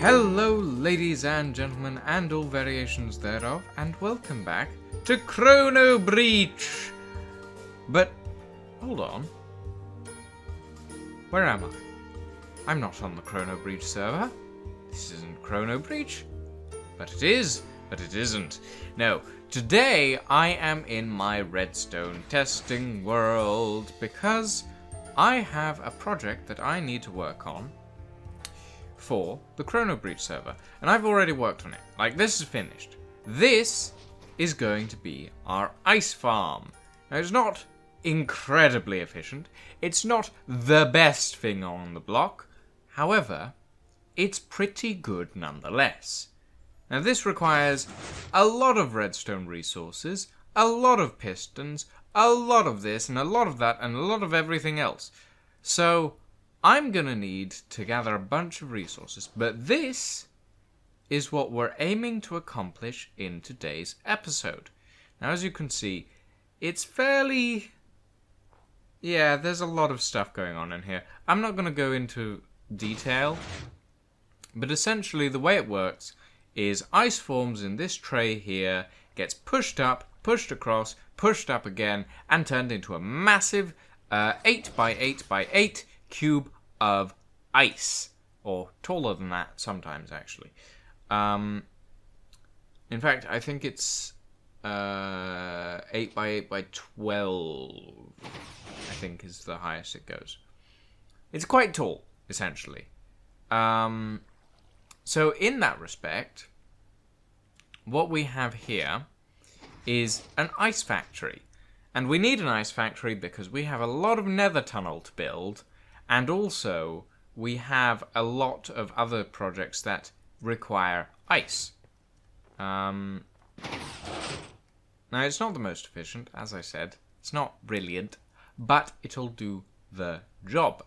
Hello, ladies and gentlemen, and all variations thereof, and welcome back to ChronoBreach! But, hold on. Where am I? I'm not on the ChronoBreach server. This isn't ChronoBreach. But it is, but it isn't. No, today I am in my redstone testing world because I have a project that I need to work on for the ChronoBreach server, and I've already worked on it. Like, this is finished. This is going to be our ice farm. Now, it's not incredibly efficient. It's not the best thing on the block. However, it's pretty good nonetheless. Now, this requires a lot of redstone resources, a lot of pistons, a lot of this, and a lot of that, and a lot of everything else. So I'm going to need to gather a bunch of resources, but this is what we're aiming to accomplish in today's episode. Now, as you can see, it's fairly... yeah, there's a lot of stuff going on in here. I'm not going to go into detail, but essentially the way it works is ice forms in this tray here, gets pushed up, pushed across, pushed up again, and turned into a massive 8 by 8 by 8 cube of ice, or taller than that sometimes, actually. In fact, I think it's 8 by 8 by 12, I think is the highest it goes. It's quite tall, essentially. So in that respect, what we have here is an ice factory. And we need an ice factory because we have a lot of nether tunnel to build, and also we have a lot of other projects that require ice. Now, it's not the most efficient, as I said. It's not brilliant, but it'll do the job.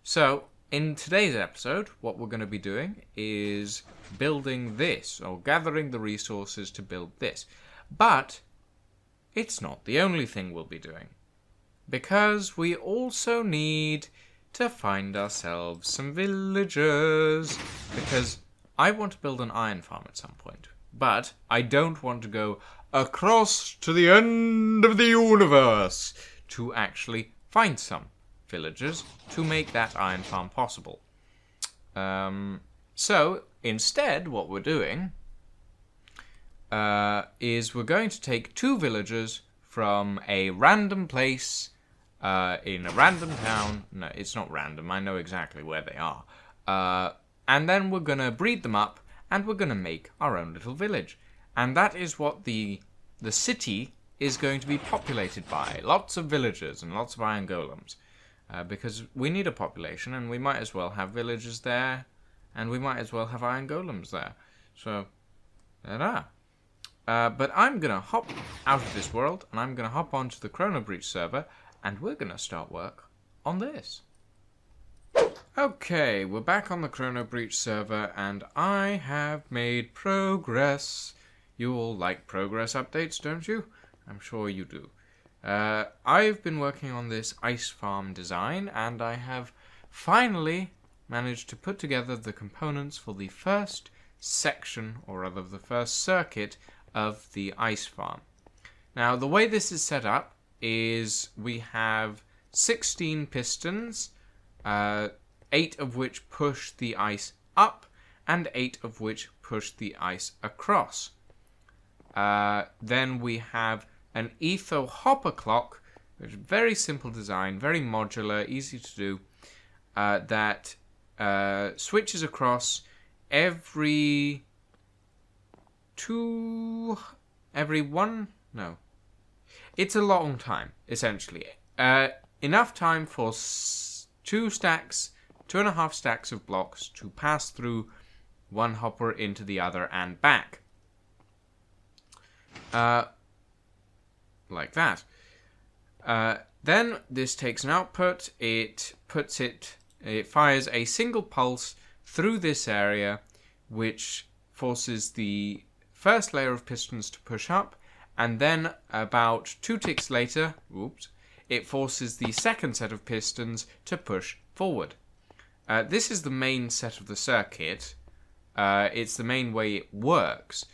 So, in today's episode, what we're going to be doing is building this, or gathering the resources to build this. But it's not the only thing we'll be doing, because we also need to find ourselves some villagers, because I want to build an iron farm at some point, but I don't want to go across to the end of the universe to actually find some villagers to make that iron farm possible. So instead, what we're doing is we're going to take 2 villagers from a random place in a random town. No, it's not random. I know exactly where they are. And then we're going to breed them up, and we're going to make our own little village. And that is what the city is going to be populated by. Lots of villagers and lots of iron golems. Because we need a population, and we might as well have villagers there, and we might as well have iron golems there. So, ta-da. But I'm going to hop out of this world, and I'm going to hop onto the ChronoBreach server, and we're going to start work on this. Okay, we're back on the ChronoBreach server, and I have made progress. You all like progress updates, don't you? I'm sure you do. I've been working on this ice farm design, and I have finally managed to put together the components for the first section, or rather the first circuit, of the ice farm. Now, the way this is set up is we have 16 pistons, 8 of which push the ice up, and 8 of which push the ice across. Then we have an etho hopper clock, which is a very simple design, very modular, easy to do, that switches across every one, no. It's a long time, essentially. Enough time for 2.5 stacks of blocks to pass through one hopper into the other and back. Like that. Then this takes an output, it fires a single pulse through this area, which forces the first layer of pistons to push up, and then about 2 ticks later, it forces the second set of pistons to push forward. This is the main set of the circuit, It's the main way it works.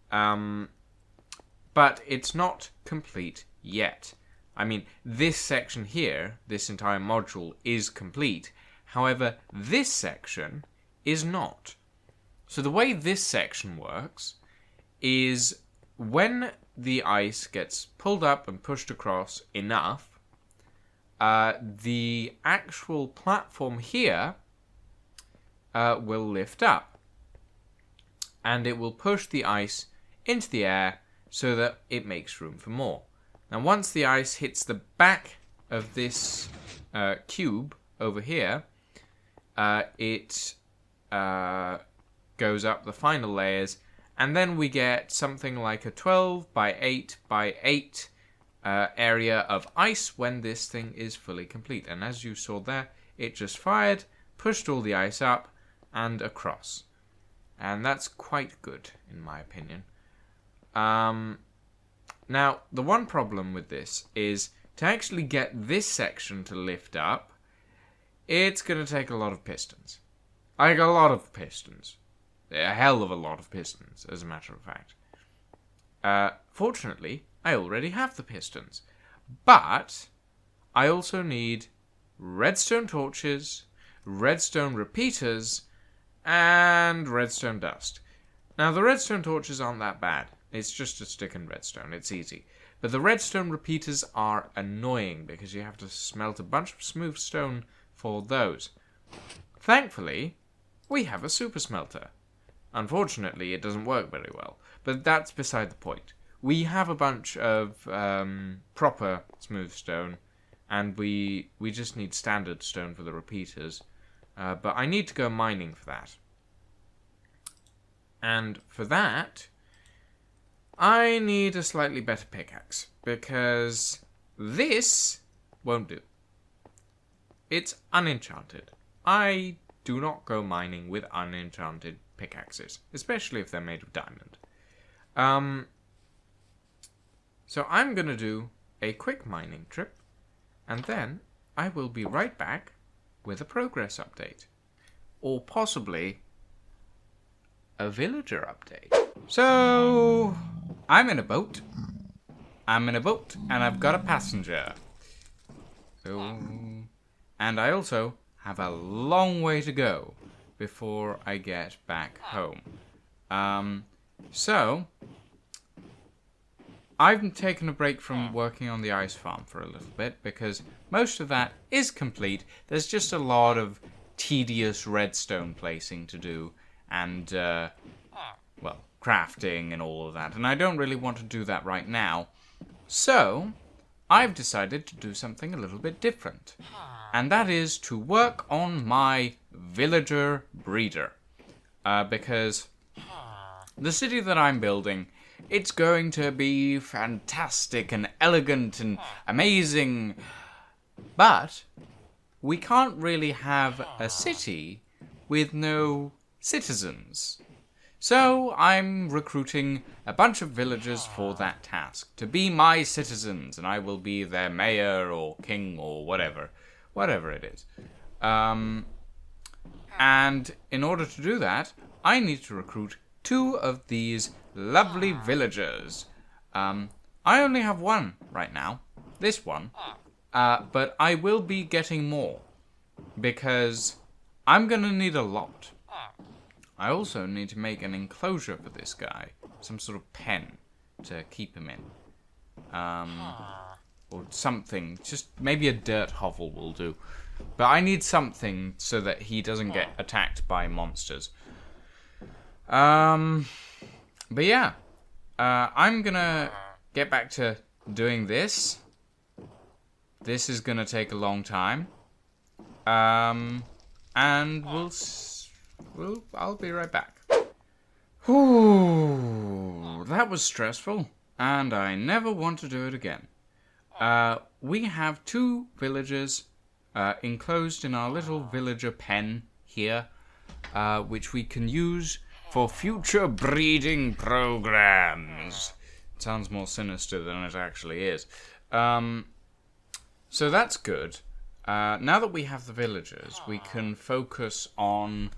But it's not complete yet. I mean, this section here, this entire module, is complete. However, this section is not. So the way this section works is when the ice gets pulled up and pushed across enough, the actual platform here will lift up. And it will push the ice into the air so that it makes room for more. Now once the ice hits the back of this cube over here, it goes up the final layers, and then we get something like a 12 by 8 by 8 area of ice when this thing is fully complete. And as you saw there, it just fired, pushed all the ice up and across. And that's quite good, in my opinion. Now, the one problem with this is to actually get this section to lift up, it's going to take a lot of pistons. Like a lot of pistons. A hell of a lot of pistons, as a matter of fact. Fortunately, I already have the pistons. But I also need redstone torches, redstone repeaters, and redstone dust. Now, the redstone torches aren't that bad. It's just a stick and redstone. It's easy. But the redstone repeaters are annoying because you have to smelt a bunch of smooth stone for those. Thankfully, we have a super smelter. Unfortunately, it doesn't work very well. But that's beside the point. We have a bunch of proper smooth stone, and we just need standard stone for the repeaters. But I need to go mining for that. And for that, I need a slightly better pickaxe, because this won't do. It's unenchanted. I do not go mining with unenchanted pickaxes, especially if they're made of diamond. So I'm going to do a quick mining trip, and then I will be right back with a progress update. Or possibly a villager update. So I'm in a boat. And I've got a passenger. And I also have a long way to go before I get back home. So I've taken a break from working on the ice farm for a little bit because most of that is complete. There's just a lot of tedious redstone placing to do and, well, crafting and all of that. And I don't really want to do that right now. So I've decided to do something a little bit different. And that is to work on my villager breeder. Because the city that I'm building, it's going to be fantastic and elegant and amazing. But we can't really have a city with no citizens. So I'm recruiting a bunch of villagers for that task, to be my citizens, and I will be their mayor or king or whatever it is. And in order to do that, I need to recruit 2 of these lovely villagers. I only have 1 right now, this one, but I will be getting more, because I'm going to need a lot. I also need to make an enclosure for this guy, some sort of pen to keep him in. Or something, just maybe a dirt hovel will do. But I need something so that he doesn't get attacked by monsters. But yeah, I'm gonna get back to doing this. This is gonna take a long time. And I'll be right back. Whew, that was stressful, and I never want to do it again. We have 2 villagers enclosed in our little villager pen here, which we can use for future breeding programs. It sounds more sinister than it actually is. So that's good. Now that we have the villagers, we can focus on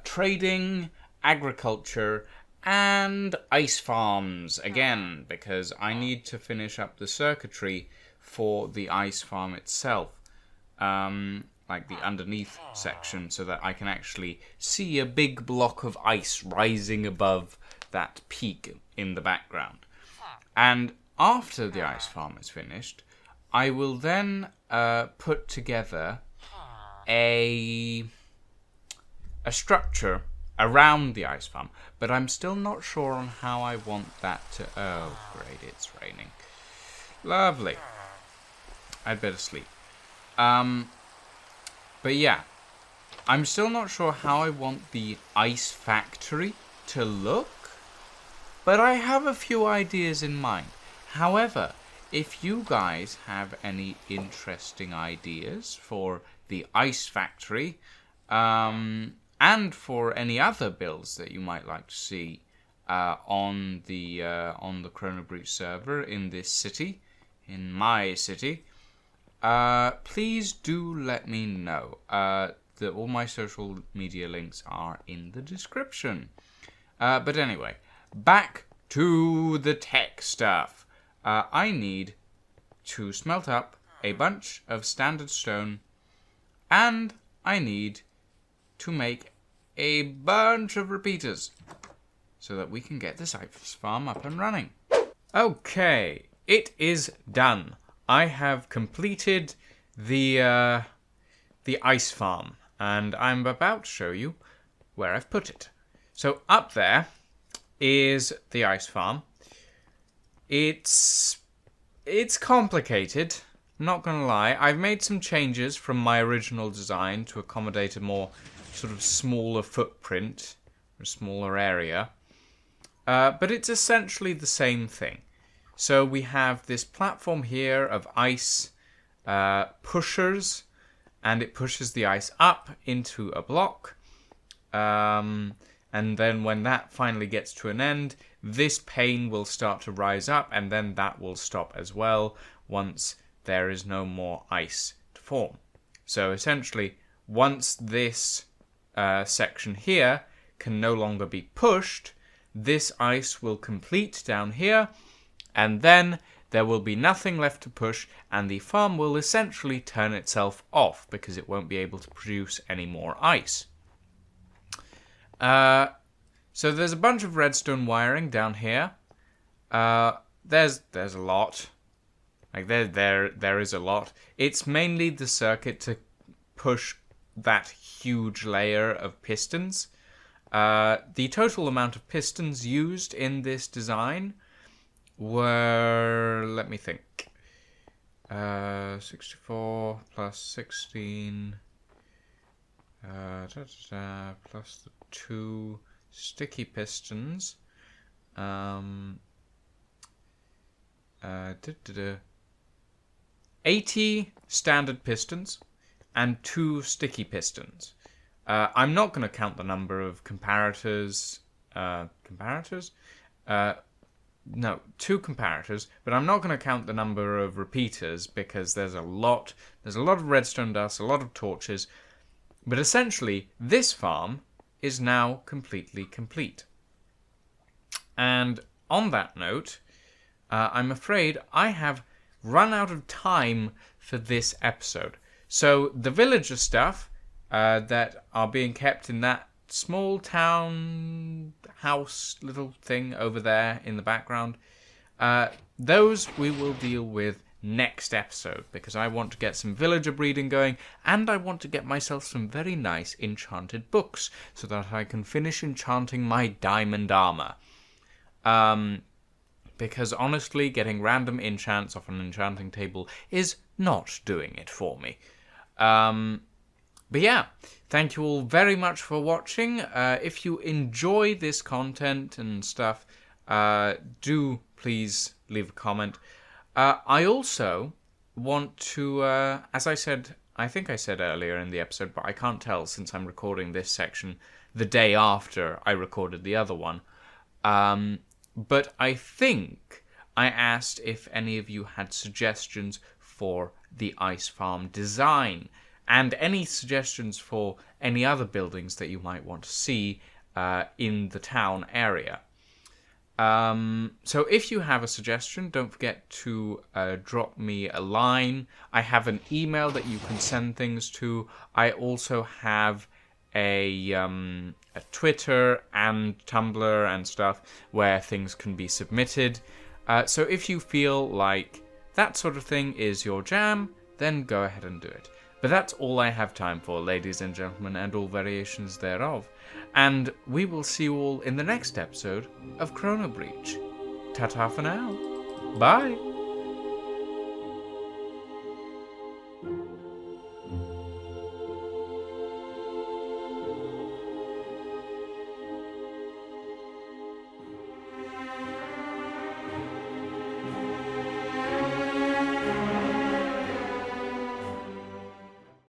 trading agriculture, and ice farms again, because I need to finish up the circuitry for the ice farm itself. Like the underneath section, so that I can actually see a big block of ice rising above that peak in the background. And after the ice farm is finished, I will then put together a structure around the ice farm, but I'm still not sure on how I want that to... Oh, great, it's raining. Lovely. I'd better sleep. But yeah, I'm still not sure how I want the ice factory to look, but I have a few ideas in mind. However, if you guys have any interesting ideas for the ice factory, and for any other builds that you might like to see on the ChronoBreach server in this city, in my city, please do let me know. All my social media links are in the description. But anyway, back to the tech stuff. I need to smelt up a bunch of standard stone, and I need to make a bunch of repeaters so that we can get this ice farm up and running. Okay, it is done. I have completed the ice farm, and I'm about to show you where I've put it. So up there is the ice farm. It's complicated, I'm not gonna lie. I've made some changes from my original design to accommodate a more sort of smaller footprint, a smaller area. But it's essentially the same thing. So we have this platform here of ice pushers, and it pushes the ice up into a block. And then when that finally gets to an end, this pane will start to rise up, and then that will stop as well once there is no more ice to form. So essentially, once this section here can no longer be pushed, this ice will complete down here, and then there will be nothing left to push, and the farm will essentially turn itself off because it won't be able to produce any more ice. So there's a bunch of redstone wiring down here. There's a lot. Like there is a lot. It's mainly the circuit to push that huge layer of pistons. The total amount of pistons used in this design were, let me think, 64 plus 16 plus the 2 sticky pistons, 80 standard pistons and 2 sticky pistons. I'm not going to count the number of comparators. No, 2 comparators, but I'm not going to count the number of repeaters because there's a lot of redstone dust, a lot of torches. But essentially, this farm is now completely complete. And on that note, I'm afraid I have run out of time for this episode. So the villager stuff that are being kept in that small town house little thing over there in the background, those we will deal with next episode, because I want to get some villager breeding going, and I want to get myself some very nice enchanted books so that I can finish enchanting my diamond armor. Because honestly, getting random enchants off an enchanting table is not doing it for me. But yeah, thank you all very much for watching. If you enjoy this content and stuff, do please leave a comment. I also want to, as I said, I think I said earlier in the episode, but I can't tell since I'm recording this section the day after I recorded the other one. But I think I asked if any of you had suggestions for the ice farm design, and any suggestions for any other buildings that you might want to see in the town area. So if you have a suggestion, don't forget to drop me a line. I have an email that you can send things to. I also have a Twitter and Tumblr and stuff where things can be submitted. So if you feel like that sort of thing is your jam, then go ahead and do it. But that's all I have time for, ladies and gentlemen, and all variations thereof. And we will see you all in the next episode of ChronoBreach. Ta-ta for now. Bye.